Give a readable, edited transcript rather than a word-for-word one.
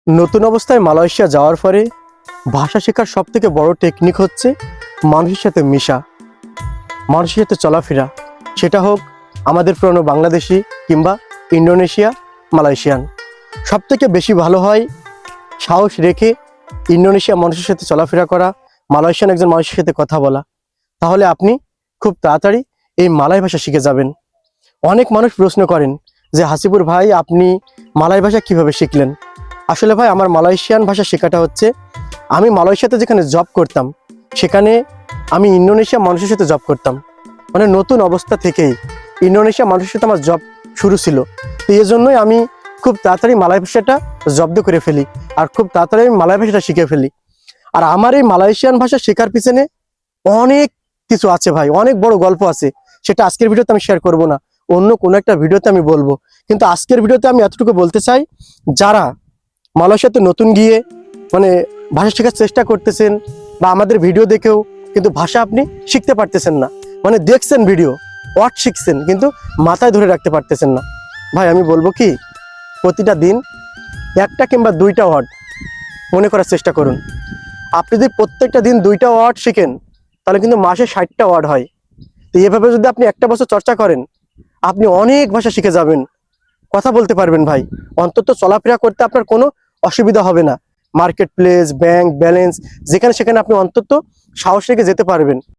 নতুন অবস্থায় মালয়েশিয়া যাওয়ার পরে ভাষা শেখার সবথেকে বড় টেকনিক হচ্ছে মানুষের সাথে মিশা, মানুষের সাথে চলাফেরা। সেটা হোক আমাদের পুরনো বাংলাদেশি কিংবা ইন্দোনেশিয়া, মালয়েশিয়ান। সবথেকে বেশি ভালো হয় সাহস রেখে ইন্দোনেশিয়া মানুষের সাথে চলাফেরা করা, মালয়েশিয়ান একজন মানুষের সাথে কথা বলা। তাহলে আপনি খুব তাড়াতাড়ি এই মালয় ভাষা শিখে যাবেন। অনেক মানুষ প্রশ্ন করেন যে হাসিবুর ভাই, আপনি মালয় ভাষা কিভাবে শিখলেন? আসলে ভাই, আমার মালয়েশিয়ান ভাষা শেখাটা হচ্ছে, আমি মালয়েশিয়াতে যেখানে জব করতাম সেখানে আমি ইন্দোনেশিয়া মানুষের সাথে জব করতাম। মানে নতুন অবস্থা থেকেই ইন্দোনেশিয়া মানুষের সাথে আমার জব শুরু ছিল। তো এই জন্যই আমি খুব তাড়াতাড়ি মালয় ভাষাটা জব্দ করে ফেলি, আর খুব তাড়াতাড়ি আমি মালয় ভাষাটা শিখে ফেলি। আর আমার এই মালয়েশিয়ান ভাষা শেখার পিছনে অনেক কিছু আছে ভাই, অনেক বড় গল্প আছে। সেটা আজকের ভিডিওতে আমি শেয়ার করব না, অন্য কোনো একটা ভিডিওতে আমি বলবো। কিন্তু আজকের ভিডিওতে আমি এতটুকু বলতে চাই, যারা মালয়েশিয়াতে নতুন গিয়ে মানে ভাষা শেখার চেষ্টা করতেছেন, বা আমাদের ভিডিও দেখেও কিন্তু ভাষা আপনি শিখতে পারতেছেন না, মানে দেখছেন ভিডিও, ওয়ার্ড শিখছেন কিন্তু মাথায় ধরে রাখতে পারতেছেন না। ভাই আমি বলবো কি, প্রতিটা দিন একটা কিংবা দুইটা ওয়ার্ড মনে করার চেষ্টা করুন। আপনি যদি প্রত্যেকটা দিন দুইটা ওয়ার্ড শিখেন তাহলে কিন্তু মাসে 60টা ওয়ার্ড হয়। তো এভাবে যদি আপনি একটা বছর চর্চা করেন, আপনি অনেক ভাষা শিখে যাবেন, কথা বলতে পারবেন ভাই। অন্তত চলাফেরা করতে আপনার কোনো অসুবিধা হবে না। মার্কেট প্লেস, ব্যাংক ব্যালেন্স, যেখানে সেখানে আপনি অন্তত সাহস রেখে যেতে পারবেন।